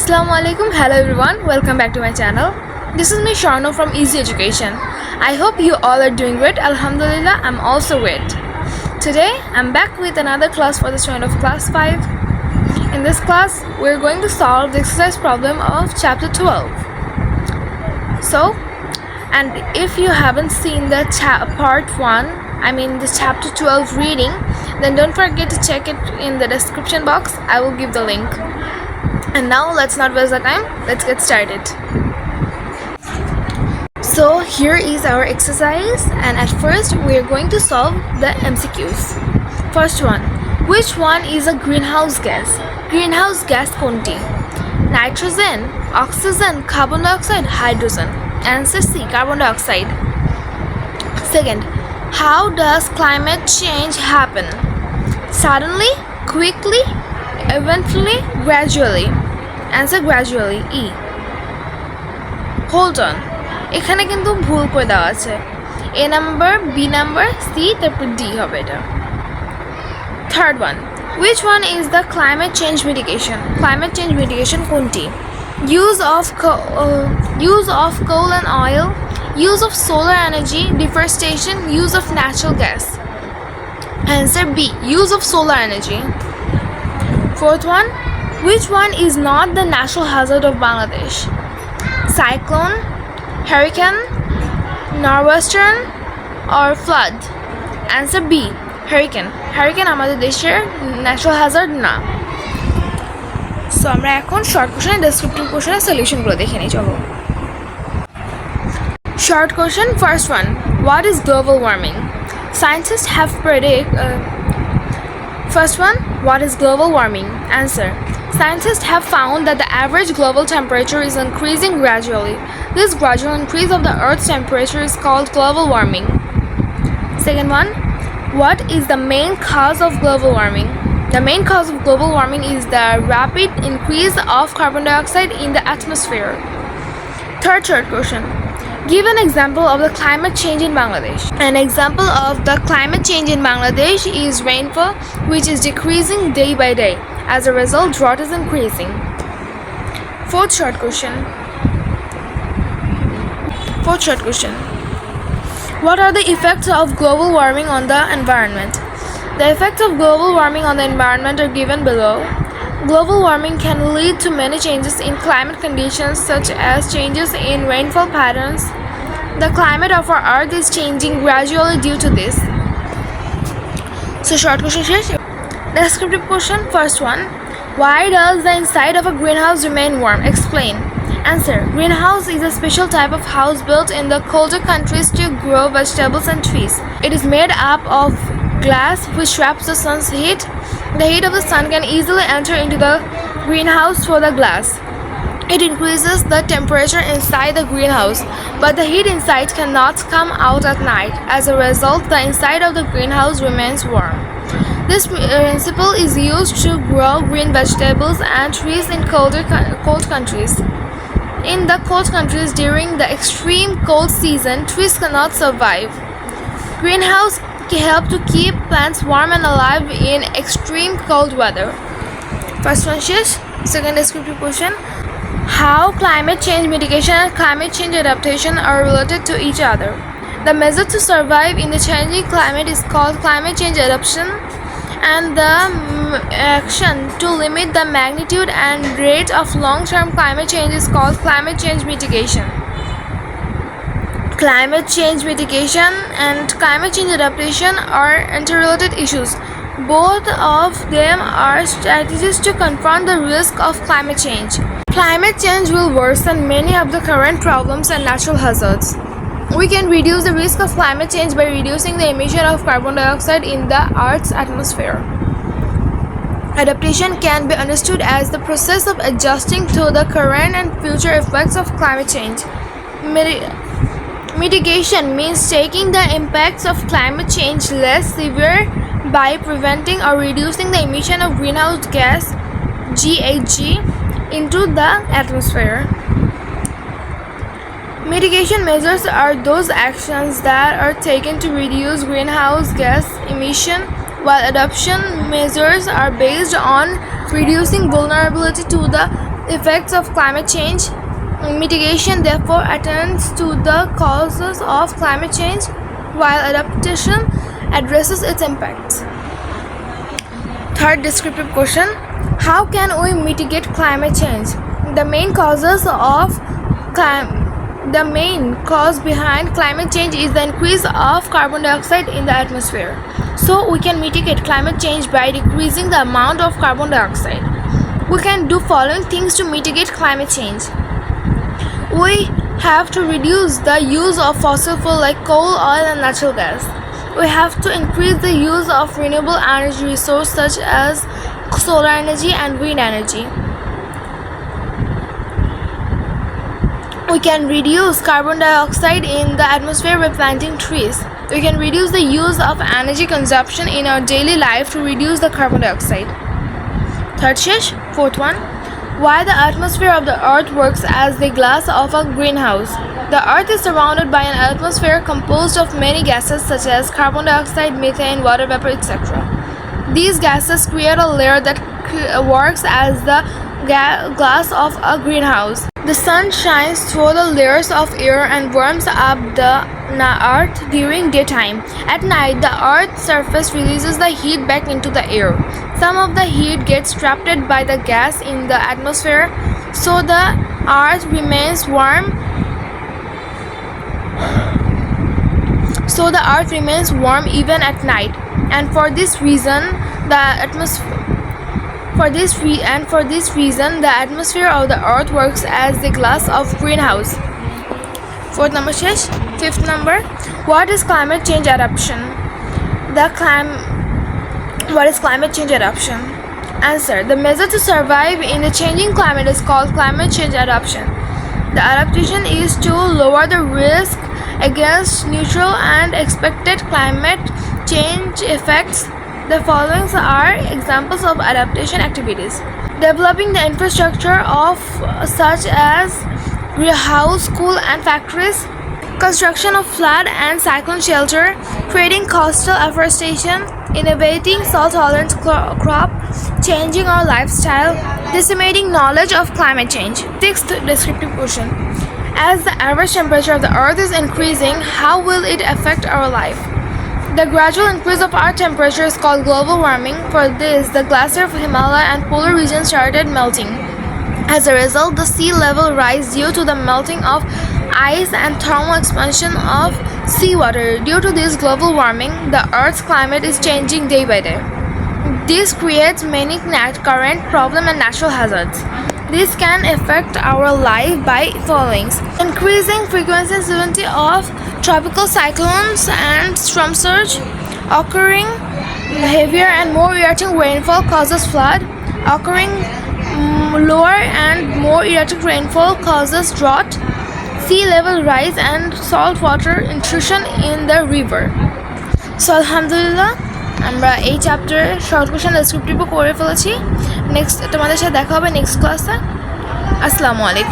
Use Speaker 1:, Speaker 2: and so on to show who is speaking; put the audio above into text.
Speaker 1: Assalamualaikum, hello everyone, welcome back to my channel. This is me Sharno from Easy Education. I hope you all are doing great. Alhamdulillah, I'm also great. Today I'm back with another class for the student of class 5. In this class we're going to solve the exercise problem of chapter 12. And if you haven't seen the part 1, the chapter 12 reading, then don't forget to check it in the description box. I will give the link. And now let's not waste the time, let's get started. So here is our exercise, and at first we are going to solve the MCQs. First one, which one is a greenhouse gas? Greenhouse gas konti? Nitrogen, oxygen, carbon dioxide, hydrogen. Answer C, carbon dioxide. Second, how does climate change happen? Suddenly, quickly, eventually, gradually. Answer gradually. E. Hold on, এখানে কিন্তু ভুল করে দেওয়া আছে। A number, B number, C তারপর D হবে এটা। Third one, which one is the climate change mitigation? Climate change mitigation কোনটি? Use of coal and oil, use of solar energy, deforestation, use of natural gas. Answer B, use of solar energy. Fourth one, which one is not the natural hazard of Bangladesh? Cyclone, hurricane, nor'western, or flood? Answer B, hurricane. Hurricane আমাদের দেশের natural Hazard না। So আমরা এখন short question descriptive কোশ্চেনের সলিউশনগুলো দেখে নিই, চলো। Short question, first one, what is global warming? Scientists have First one, what is global warming? Answer, scientists have found that the average global temperature is increasing gradually. This gradual increase of the Earth's temperature is called global warming. Second one, what is the main cause of global warming? The main cause of global warming is the rapid increase of carbon dioxide in the atmosphere. Third short question, give an example of the climate change in Bangladesh. An example of the climate change in Bangladesh is rainfall, which is decreasing day by day. As a result, drought is increasing. Fourth short question. What are the effects of global warming on the environment? The effects of global warming on the environment are given below. Global warming can lead to many changes in climate conditions, such as changes in rainfall patterns. The climate of our Earth is changing gradually due to this. So short question শেষ। Descriptive question, first one, why does the inside of a greenhouse remain warm? Explain. Answer, greenhouse is a special type of house built in the colder countries to grow vegetables and trees. It is made up of glass which traps the sun's heat. The heat of the sun can easily enter into the greenhouse through the glass. It increases the temperature inside the greenhouse, but the heat inside cannot come out at night. As a result, the inside of the greenhouse remains warm. This principle is used to grow green vegetables and trees in cold countries. In the cold countries, during the extreme cold season, trees cannot survive. Greenhouse help to keep plants warm and alive in extreme cold weather. First one শেষ। Second descriptive question, how climate change mitigation and climate change adaptation are related to each other? The method to survive in the changing climate is called climate change adaptation, and the action to limit the magnitude and rate of long-term climate change is called climate change mitigation. Climate change mitigation and climate change adaptation are interrelated issues. Both of them are strategies to confront the risk of climate change. Climate change will worsen many of the current problems and natural hazards. We can reduce the risk of climate change by reducing the emission of carbon dioxide in the Earth's atmosphere. Adaptation can be understood as the process of adjusting to the current and future effects of climate change. Mitigation means taking the impacts of climate change less severe by preventing or reducing the emission of greenhouse gas GHG into the atmosphere. Mitigation measures are those actions that are taken to reduce greenhouse gas emission, while adaptation measures are based on reducing vulnerability to the effects of climate change. Mitigation therefore attends to the causes of climate change, while adaptation addresses its impacts. Third descriptive question: how can we mitigate climate change? The main cause behind climate change is the increase of carbon dioxide in the atmosphere. So we can mitigate climate change by decreasing the amount of carbon dioxide. We can do following things to mitigate climate change. We have to reduce the use of fossil fuel like coal, oil and natural gas. We have to increase the use of renewable energy resources such as solar energy and wind energy. We can reduce carbon dioxide in the atmosphere by planting trees. We can reduce the use of energy consumption in our daily life to reduce the carbon dioxide. Fourth one: why the atmosphere of the earth works as the glass of a greenhouse. The earth is surrounded by an atmosphere composed of many gases such as carbon dioxide, methane, water vapor, etc. These gases create a layer that works as the glass of a greenhouse. The sun shines through the layers of air and warms up the earth during daytime. At night, the earth's surface releases the heat back into the air. Some of the heat gets trapped by the gas in the atmosphere, so the earth remains warm. Even at night, and for this reason the atmosphere of the earth works as the glass of greenhouse. Fifth number: what is climate change adaptation? What is climate change adaptation? Answer: the measure to survive in the changing climate is called climate change adaptation. The adaptation is to lower the risk against natural and expected climate change effects. The following are examples of adaptation activities: developing the infrastructure of such as greenhouse, school and factories, construction of flood and cyclone shelter, creating coastal afforestation, innovating salt-tolerant crop, changing our lifestyle, disseminating knowledge of climate change. Sixth descriptive question: as the average temperature of the earth is increasing, how will it affect our life? The gradual increase of earth temperature is called global warming. For this, the glacier of Himalaya and polar regions started melting. As a result, the sea level rise due to the melting of ice and thermal expansion of seawater. Due to this global warming, the Earth's climate is changing day by day. This creates many current problems and natural hazards. This can affect our life by following: increasing frequency and severity of tropical cyclones and storm surge, occurring heavier and more erratic rainfall causes flood, occurring lower and more erratic rainfall causes drought, sea level rise and saltwater intrusion in the river. So alhamdulillah আমরা এই চ্যাপ্টারে short question ডেসক্রিপটিভও করে ফেলেছি। Next তোমাদের সাথে দেখা হবে next ক্লাসে। আসসালামু আলাইকুম।